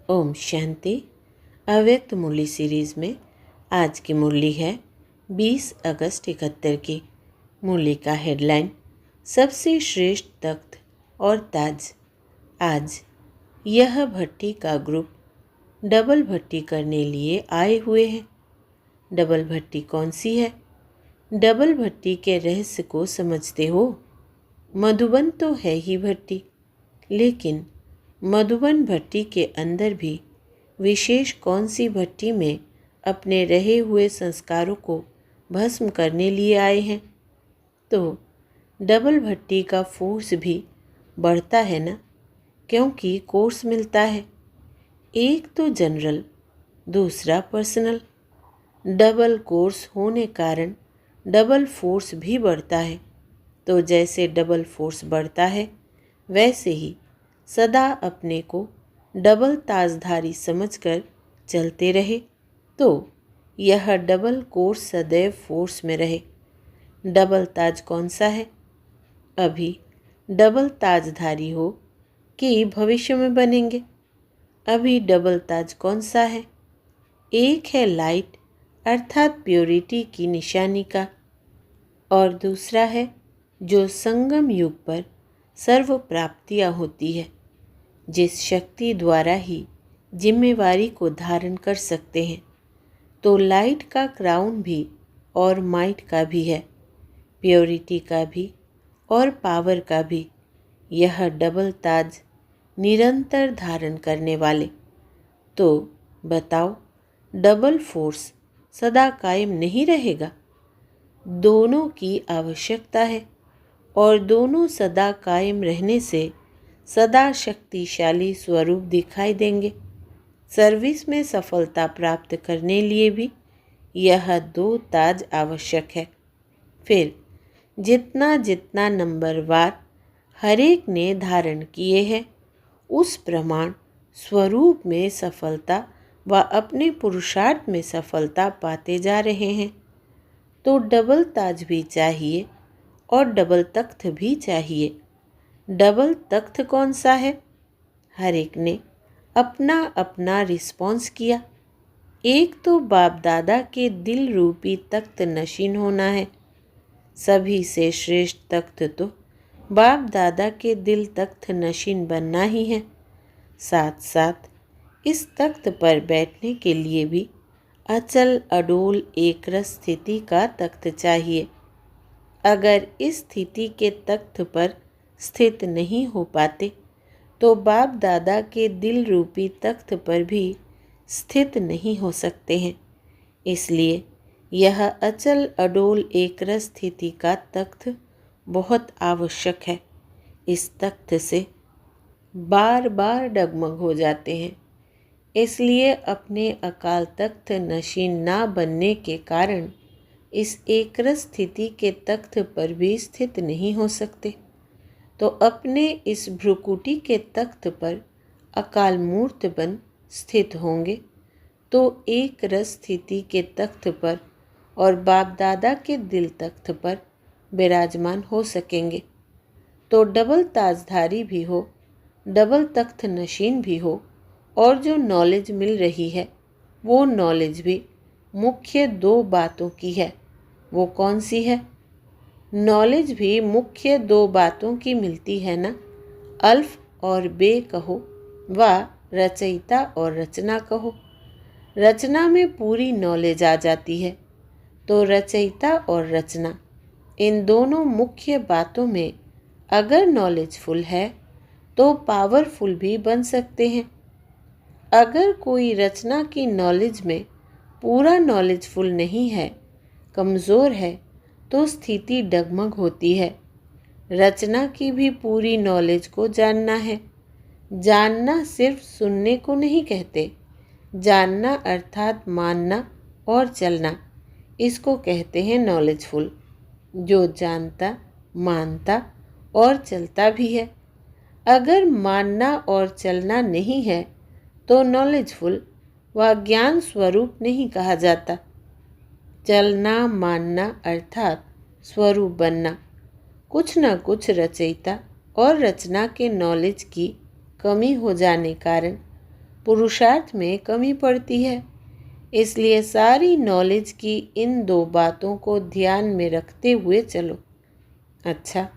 ओम शांति। अव्यक्त मुरली सीरीज़ में आज की मुरली है 20 अगस्त 71 की। मुरली का हेडलाइन सबसे श्रेष्ठ तख्त और ताज। आज यह भट्टी का ग्रुप डबल भट्टी करने लिए आए हुए हैं। डबल भट्टी कौन सी है? डबल भट्टी के रहस्य को समझते हो? मधुबन तो है ही भट्टी, लेकिन मधुबन भट्टी के अंदर भी विशेष कौन सी भट्टी में अपने रहे हुए संस्कारों को भस्म करने लिए आए हैं? तो डबल भट्टी का फोर्स भी बढ़ता है ना, क्योंकि कोर्स मिलता है, एक तो जनरल, दूसरा पर्सनल। डबल कोर्स होने कारण डबल फोर्स भी बढ़ता है। तो जैसे डबल फोर्स बढ़ता है, वैसे ही सदा अपने को डबल ताजधारी समझकर चलते रहे, तो यह डबल कोर्स सदैव फोर्स में रहे। डबल ताज कौन सा है? अभी डबल ताजधारी हो कि भविष्य में बनेंगे? अभी डबल ताज कौन सा है? एक है लाइट अर्थात प्योरिटी की निशानी का, और दूसरा है जो संगम युग पर सर्व प्राप्तियाँ होती है, जिस शक्ति द्वारा ही जिम्मेवारी को धारण कर सकते हैं। तो लाइट का क्राउन भी और माइट का भी है, प्योरिटी का भी और पावर का भी। यह डबल ताज निरंतर धारण करने वाले। तो बताओ, डबल फोर्स सदा कायम नहीं रहेगा? दोनों की आवश्यकता है, और दोनों सदा कायम रहने से सदा शक्तिशाली स्वरूप दिखाई देंगे। सर्विस में सफलता प्राप्त करने लिए भी यह दो ताज आवश्यक है। फिर जितना जितना नंबरवार हरेक ने धारण किए हैं, उस प्रमाण स्वरूप में सफलता व अपने पुरुषार्थ में सफलता पाते जा रहे हैं। तो डबल ताज भी चाहिए और डबल तख्त भी चाहिए। डबल तख्त कौन सा है? हर एक ने अपना अपना रिस्पॉन्स किया। एक तो बाप दादा के दिल रूपी तख्त नशीन होना है। सभी से श्रेष्ठ तख्त तो बाप दादा के दिल तख्त नशीन बनना ही है। साथ साथ इस तख्त पर बैठने के लिए भी अचल अडोल एकरस स्थिति का तख्त चाहिए। अगर इस स्थिति के तख्त पर स्थित नहीं हो पाते, तो बाप दादा के दिल रूपी तख्त पर भी स्थित नहीं हो सकते हैं। इसलिए यह अचल अडोल एकरस स्थिति का तख्त बहुत आवश्यक है। इस तख्त से बार बार डगमग हो जाते हैं। इसलिए अपने अकाल तख्त नशीन ना बनने के कारण इस एकरस स्थिति के तख्त पर भी स्थित नहीं हो सकते। तो अपने इस भ्रुकुटी के तख्त पर अकाल मूर्त बन स्थित होंगे, तो एक रस स्थिति के तख्त पर और बाप दादा के दिल तख्त पर विराजमान हो सकेंगे। तो डबल ताजधारी भी हो, डबल तख्त नशीन भी हो, और जो नॉलेज मिल रही है वो नॉलेज भी मुख्य दो बातों की है। वो कौन सी है? नॉलेज भी मुख्य दो बातों की मिलती है ना, अल्फ और बे कहो, व रचयिता और रचना कहो। रचना में पूरी नॉलेज आ जाती है, तो रचयिता और रचना, इन दोनों मुख्य बातों में अगर नॉलेजफुल है तो पावरफुल भी बन सकते हैं। अगर कोई रचना की नॉलेज में पूरा नॉलेजफुल नहीं है, कमज़ोर है, तो स्थिति डगमग होती है। रचना की भी पूरी नॉलेज को जानना है। जानना सिर्फ सुनने को नहीं कहते। जानना अर्थात मानना और चलना, इसको कहते हैं नॉलेजफुल। जो जानता, मानता और चलता भी है। अगर मानना और चलना नहीं है, तो नॉलेजफुल व ज्ञान स्वरूप नहीं कहा जाता। चलना मानना अर्थात स्वरूप बनना। कुछ न कुछ रचयिता और रचना के नॉलेज की कमी हो जाने कारण पुरुषार्थ में कमी पड़ती है। इसलिए सारी नॉलेज की इन दो बातों को ध्यान में रखते हुए चलो। अच्छा,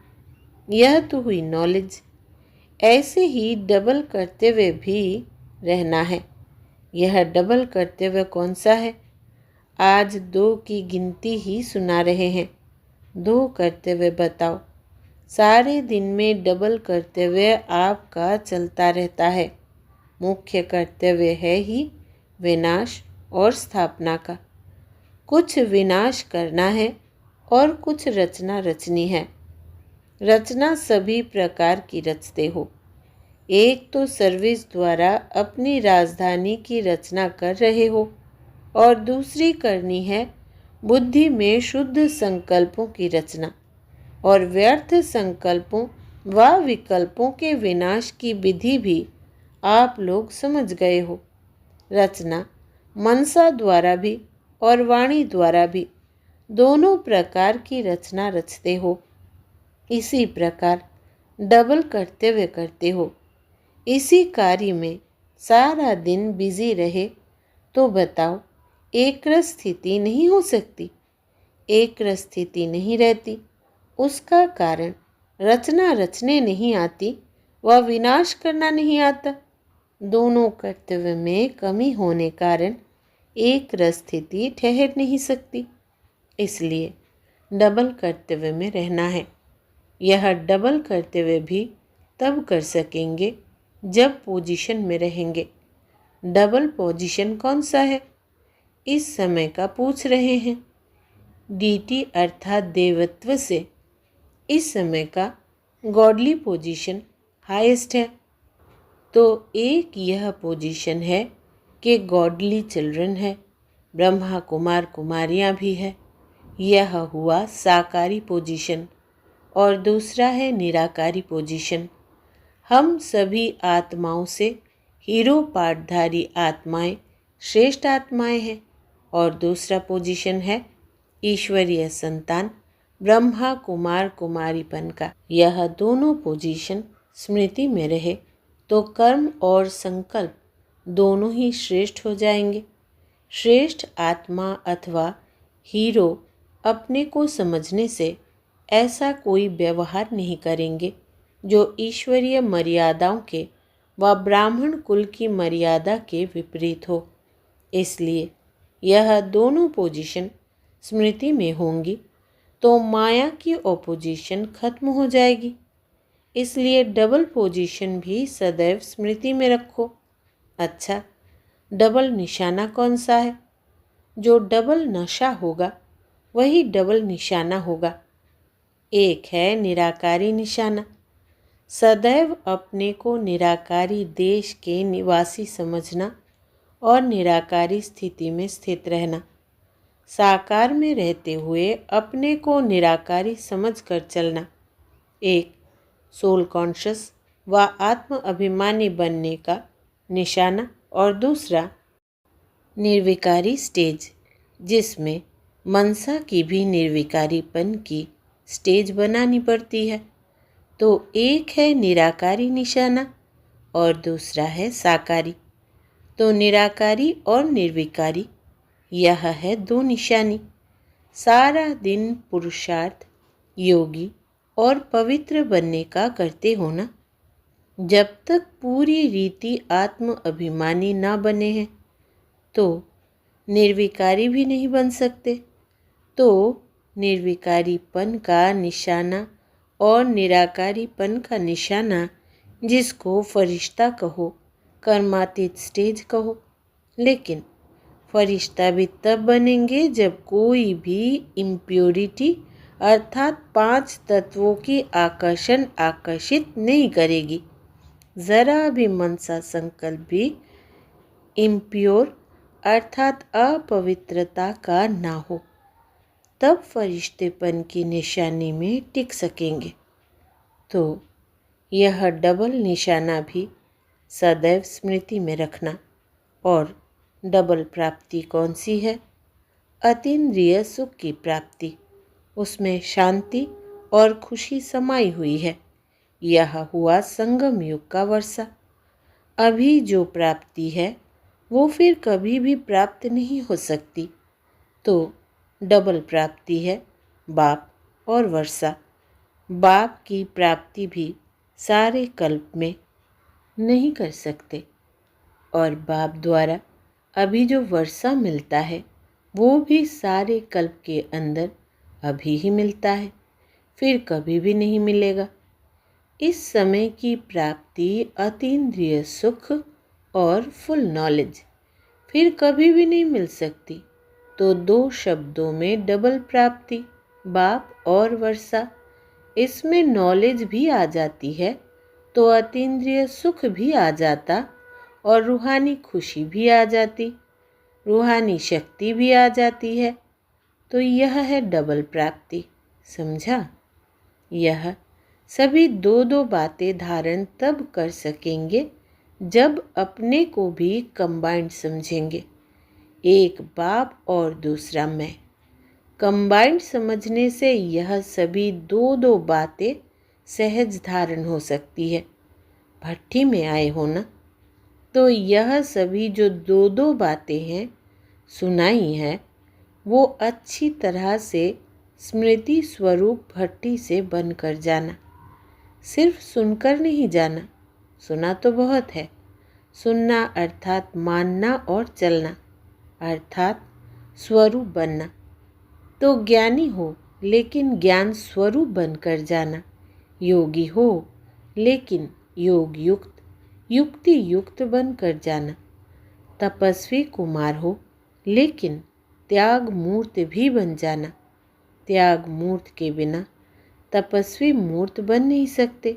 यह तो हुई नॉलेज। ऐसे ही डबल करते हुए भी रहना है। यह डबल करते हुए कौन सा है? आज 2 की गिनती ही सुना रहे हैं। 2 करते हुए बताओ। सारे दिन में डबल करते हुए आपका चलता रहता है। मुख्य कर्तव्य है ही विनाश और स्थापना का। कुछ विनाश करना है और कुछ रचना रचनी है। रचना सभी प्रकार की रचते हो। एक तो सर्विस द्वारा अपनी राजधानी की रचना कर रहे हो और दूसरी करनी है बुद्धि में शुद्ध संकल्पों की रचना और व्यर्थ संकल्पों व विकल्पों के विनाश की विधि भी आप लोग समझ गए हो। रचना मनसा द्वारा भी और वाणी द्वारा भी दोनों प्रकार की रचना रचते हो। इसी प्रकार डबल करते हुए करते हो। इसी कार्य में सारा दिन बिजी रहे तो बताओ एक रस स्थिति नहीं हो सकती। एक रस स्थिति नहीं रहती। उसका कारण रचना रचने नहीं आती व विनाश करना नहीं आता। दोनों कर्तव्य में कमी होने कारण एक रस स्थिति ठहर नहीं सकती। इसलिए डबल कर्तव्य में रहना है। यह डबल कर्तव्य भी तब कर सकेंगे जब पोजीशन में रहेंगे। डबल पोजीशन कौन सा है? इस समय का पूछ रहे हैं। डीटी अर्थात देवत्व से इस समय का गॉडली पोजीशन हाईएस्ट है। तो एक यह पोजीशन है कि गॉडली चिल्ड्रन है, ब्रह्मा कुमार कुमारियाँ भी है। यह हुआ साकारी पोजीशन। और दूसरा है निराकारी पोजीशन। हम सभी आत्माओं से हीरो पाठधारी आत्माएं श्रेष्ठ आत्माएं हैं। और दूसरा पोजीशन है ईश्वरीय संतान ब्रह्मा कुमार कुमारीपन का। यह दोनों पोजीशन स्मृति में रहे तो कर्म और संकल्प दोनों ही श्रेष्ठ हो जाएंगे। श्रेष्ठ आत्मा अथवा हीरो अपने को समझने से ऐसा कोई व्यवहार नहीं करेंगे जो ईश्वरीय मर्यादाओं के व ब्राह्मण कुल की मर्यादा के विपरीत हो। इसलिए यह दोनों पोजीशन स्मृति में होंगी तो माया की ओपोजिशन खत्म हो जाएगी। इसलिए डबल पोजीशन भी सदैव स्मृति में रखो। अच्छा, डबल निशाना कौन सा है? जो डबल नशा होगा वही डबल निशाना होगा। एक है निराकारी निशाना। सदैव अपने को निराकारी देश के निवासी समझना और निराकारी स्थिति में स्थित रहना। साकार में रहते हुए अपने को निराकारी समझकर चलना एक सोल कॉन्शियस व आत्म अभिमानी बनने का निशाना। और दूसरा निर्विकारी स्टेज, जिसमें मनसा की भी निर्विकारीपन की स्टेज बनानी पड़ती है। तो एक है निराकारी निशाना और दूसरा है साकारी। तो निराकारी और निर्विकारी यह है 2 निशानी। सारा दिन पुरुषार्थ योगी और पवित्र बनने का करते हो ना। जब तक पूरी रीति आत्म अभिमानी ना बने हैं तो निर्विकारी भी नहीं बन सकते। तो निर्विकारीपन का निशाना और निराकारीपन का निशाना, जिसको फरिश्ता कहो, कर्मातीत स्टेज कहो। लेकिन फरिश्ता भी तब बनेंगे जब कोई भी इम्प्योरिटी अर्थात 5 तत्वों की आकर्षण आकर्षित नहीं करेगी। ज़रा भी मनसा संकल्प भी इम्प्योर अर्थात अपवित्रता का ना हो, तब फरिश्तेपन की निशानी में टिक सकेंगे। तो यह डबल निशाना भी सदैव स्मृति में रखना। और डबल प्राप्ति कौन सी है? अतीन्द्रिय सुख की प्राप्ति। उसमें शांति और खुशी समाई हुई है। यह हुआ संगम युग का वर्षा। अभी जो प्राप्ति है वो फिर कभी भी प्राप्त नहीं हो सकती। तो डबल प्राप्ति है बाप और वर्षा। बाप की प्राप्ति भी सारे कल्प में नहीं कर सकते, और बाप द्वारा अभी जो वर्षा मिलता है वो भी सारे कल्प के अंदर अभी ही मिलता है, फिर कभी भी नहीं मिलेगा। इस समय की प्राप्ति अतीन्द्रिय सुख और फुल नॉलेज फिर कभी भी नहीं मिल सकती। तो दो शब्दों में डबल प्राप्ति बाप और वर्षा। इसमें नॉलेज भी आ जाती है तो अतीन्द्रिय सुख भी आ जाता और रूहानी खुशी भी आ जाती, रूहानी शक्ति भी आ जाती है। तो यह है डबल प्राप्ति। समझा? यह सभी दो दो बातें धारण तब कर सकेंगे जब अपने को भी कंबाइंड समझेंगे, एक बाप और दूसरा मैं। कंबाइंड समझने से यह सभी दो दो बातें सहज धारण हो सकती है। भट्ठी में आए हो ना, तो यह सभी जो दो दो बातें हैं सुनाई हैं वो अच्छी तरह से स्मृति स्वरूप भट्ठी से बनकर जाना। सिर्फ सुनकर नहीं जाना, सुना तो बहुत है। सुनना अर्थात मानना और चलना अर्थात स्वरूप बनना। तो ज्ञानी हो लेकिन ज्ञान स्वरूप बनकर जाना, योगी हो लेकिन योग युक्त युक्ति युक्त बनकर जाना, तपस्वी कुमार हो लेकिन त्याग मूर्त भी बन जाना। त्याग मूर्त के बिना तपस्वी मूर्त बन नहीं सकते।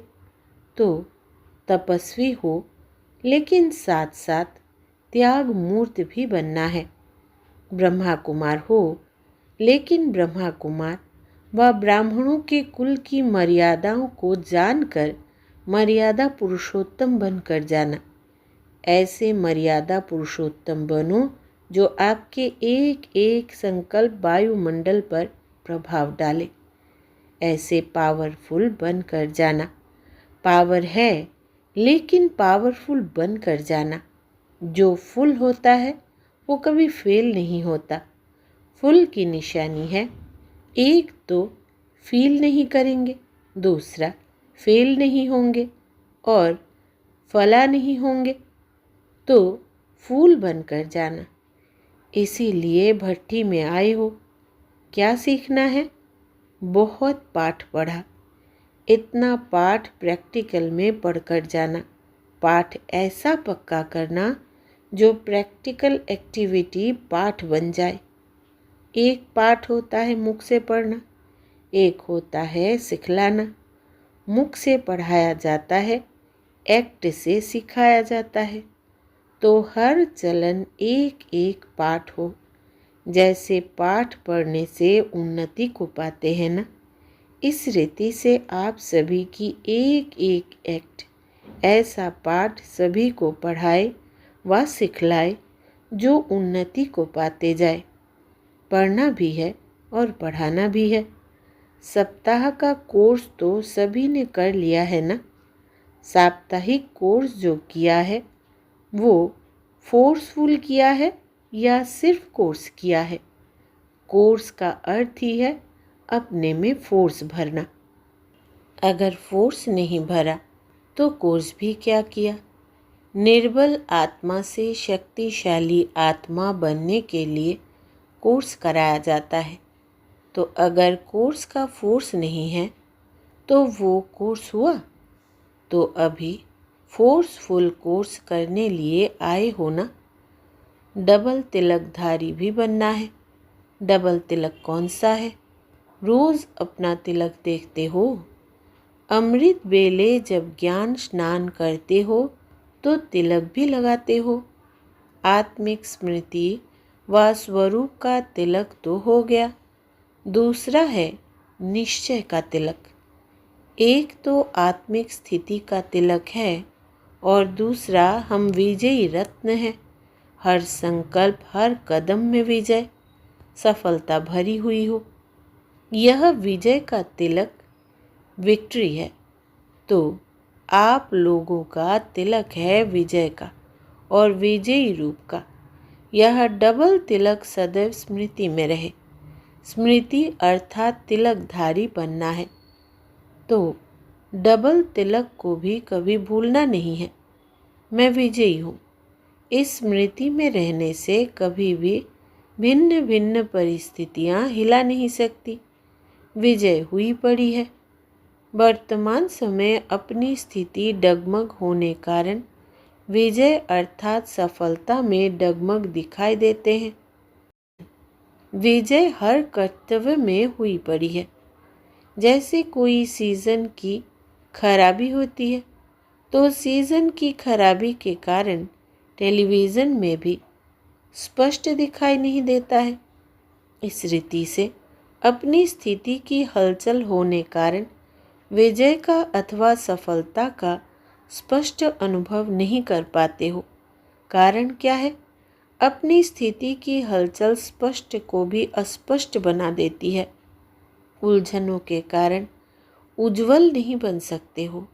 तो तपस्वी हो लेकिन साथ साथ त्याग मूर्त भी बनना है। ब्रह्मा कुमार हो लेकिन ब्रह्मा कुमार व ब्राह्मणों के कुल की मर्यादाओं को जानकर मर्यादा पुरुषोत्तम बनकर जाना। ऐसे मर्यादा पुरुषोत्तम बनो जो आपके एक एक संकल्प वायुमंडल पर प्रभाव डाले। ऐसे पावरफुल बनकर जाना। पावर है लेकिन पावरफुल बनकर जाना। जो फुल होता है वो कभी फेल नहीं होता। फुल की निशानी है, एक तो फील नहीं करेंगे, दूसरा फेल नहीं होंगे और फला नहीं होंगे। तो फूल बनकर जाना। इसीलिए भट्ठी में आए हो। क्या सीखना है? बहुत पाठ पढ़ा। इतना पाठ प्रैक्टिकल में पढ़कर जाना। पाठ ऐसा पक्का करना जो प्रैक्टिकल एक्टिविटी पाठ बन जाए। एक पाठ होता है मुख से पढ़ना, एक होता है सिखलाना। मुख से पढ़ाया जाता है, एक्ट से सिखाया जाता है। तो हर चलन एक एक पाठ हो। जैसे पाठ पढ़ने से उन्नति को पाते हैं ना, इस रीति से आप सभी की एक एक एक्ट ऐसा पाठ सभी को पढ़ाए व सिखलाए जो उन्नति को पाते जाए। पढ़ना भी है और पढ़ाना भी है। सप्ताह का कोर्स तो सभी ने कर लिया है ना। साप्ताहिक कोर्स जो किया है वो फोर्सफुल किया है या सिर्फ कोर्स किया है? कोर्स का अर्थ ही है अपने में फोर्स भरना। अगर फोर्स नहीं भरा तो कोर्स भी क्या किया? निर्बल आत्मा से शक्तिशाली आत्मा बनने के लिए कोर्स कराया जाता है। तो अगर कोर्स का फोर्स नहीं है तो वो कोर्स हुआ? तो अभी फोर्सफुल कोर्स करने लिए आए हो ना। डबल तिलकधारी भी बनना है। डबल तिलक कौन सा है? रोज़ अपना तिलक देखते हो। अमृत बेले जब ज्ञान स्नान करते हो तो तिलक भी लगाते हो। आत्मिक स्मृति व स्वरूप का तिलक तो हो गया। दूसरा है निश्चय का तिलक। एक तो आत्मिक स्थिति का तिलक है और दूसरा हम विजयी रत्न है। हर संकल्प हर कदम में विजय, सफलता भरी हुई हो। यह विजय का तिलक विक्ट्री है। तो आप लोगों का तिलक है विजय का और विजयी रूप का। यह डबल तिलक सदैव स्मृति में रहे। स्मृति अर्थात तिलकधारी बनना है, तो डबल तिलक को भी कभी भूलना नहीं है। मैं विजयी हूँ। इस स्मृति में रहने से कभी भी भिन्न भिन्न परिस्थितियाँ हिला नहीं सकती। विजय हुई पड़ी है। वर्तमान समय अपनी स्थिति डगमग होने कारण विजय अर्थात सफलता में डगमग दिखाई देते हैं। विजय हर कर्तव्य में हुई पड़ी है। जैसे कोई सीजन की खराबी होती है, तो सीजन की खराबी के कारण टेलीविज़न में भी स्पष्ट दिखाई नहीं देता है। इस रीति से अपनी स्थिति की हलचल होने कारण विजय का अथवा सफलता का स्पष्ट अनुभव नहीं कर पाते हो। कारण क्या है? अपनी स्थिति की हलचल स्पष्ट को भी अस्पष्ट बना देती है। उलझनों के कारण उज्जवल नहीं बन सकते हो।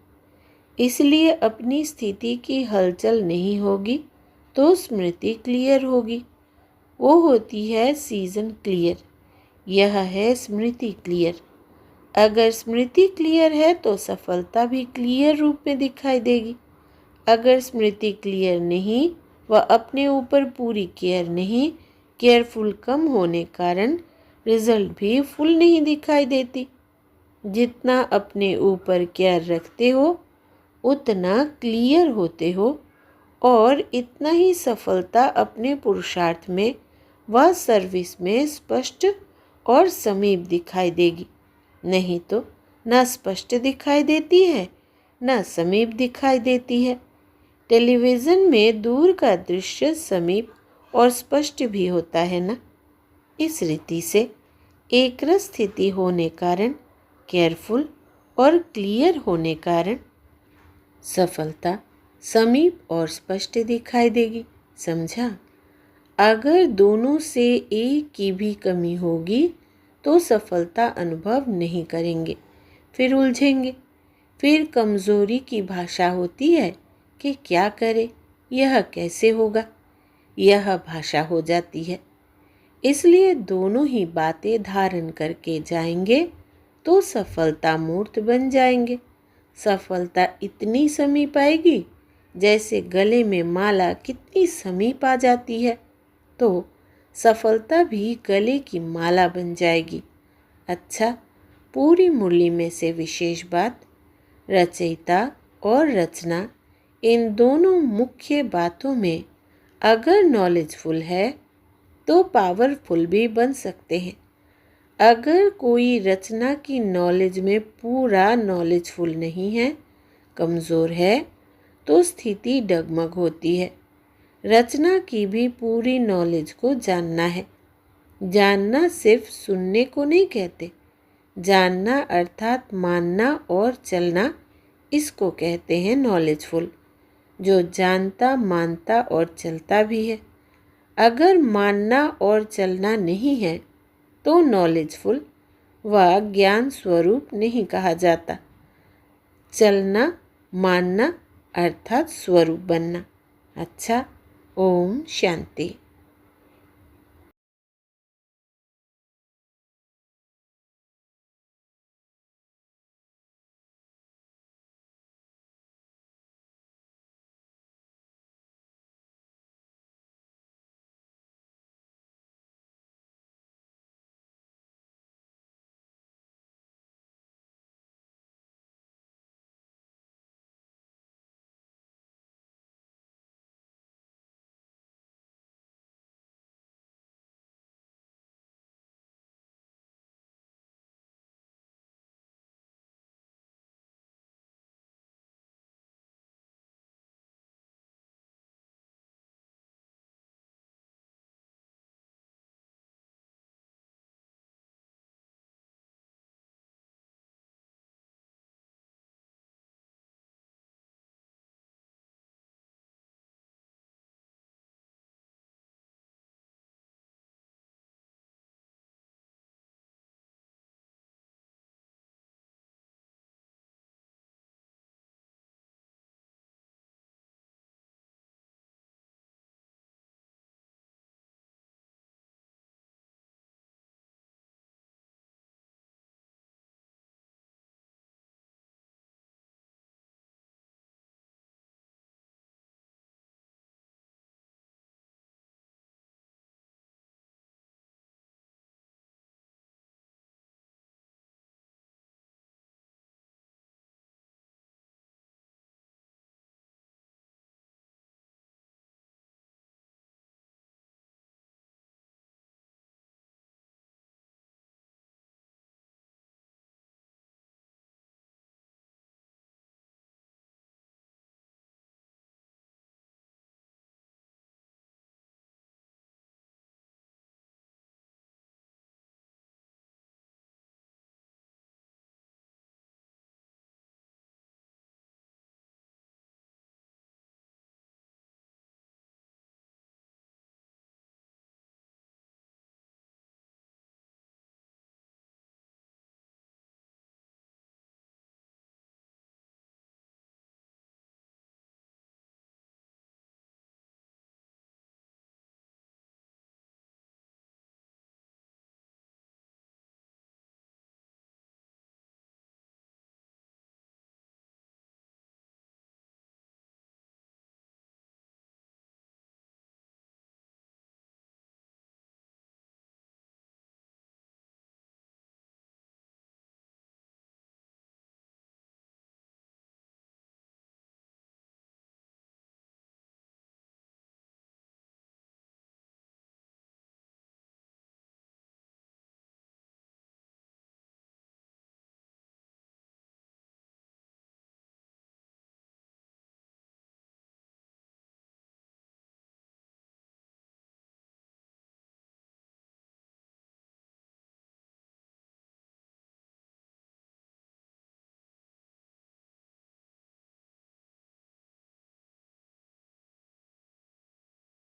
इसलिए अपनी स्थिति की हलचल नहीं होगी तो स्मृति क्लियर होगी। वो होती है सीजन क्लियर, यह है स्मृति क्लियर। अगर स्मृति क्लियर है तो सफलता भी क्लियर रूप में दिखाई देगी। अगर स्मृति क्लियर नहीं व अपने ऊपर पूरी केयर नहीं, केयरफुल कम होने कारण रिजल्ट भी फुल नहीं दिखाई देती। जितना अपने ऊपर केयर रखते हो उतना क्लियर होते हो और इतना ही सफलता अपने पुरुषार्थ में व सर्विस में स्पष्ट और समीप दिखाई देगी। नहीं तो न स्पष्ट दिखाई देती है न समीप दिखाई देती है। टेलीविज़न में दूर का दृश्य समीप और स्पष्ट भी होता है ना। इस रीति से एकरस स्थिति होने कारण, केयरफुल और क्लियर होने कारण सफलता समीप और स्पष्ट दिखाई देगी। समझा? अगर दोनों से एक की भी कमी होगी तो सफलता अनुभव नहीं करेंगे, फिर उलझेंगे। फिर कमज़ोरी की भाषा होती है कि क्या करे, यह कैसे होगा, यह भाषा हो जाती है। इसलिए दोनों ही बातें धारण करके जाएंगे तो सफलता मूर्त बन जाएंगे। सफलता इतनी समीप आएगी जैसे गले में माला कितनी समीप आ जाती है, तो सफलता भी गले की माला बन जाएगी। अच्छा, पूरी मुरली में से विशेष बात, रचयिता और रचना इन दोनों मुख्य बातों में अगर नॉलेजफुल है तो पावरफुल भी बन सकते हैं। अगर कोई रचना की नॉलेज में पूरा नॉलेजफुल नहीं है, कमज़ोर है, तो स्थिति डगमग होती है। रचना की भी पूरी नॉलेज को जानना है। जानना सिर्फ सुनने को नहीं कहते। जानना अर्थात मानना और चलना, इसको कहते हैं नॉलेजफुल। जो जानता, मानता और चलता भी है। अगर मानना और चलना नहीं है तो नॉलेजफुल व ज्ञान स्वरूप नहीं कहा जाता। चलना, मानना अर्थात स्वरूप बनना। अच्छा, ओम शांति।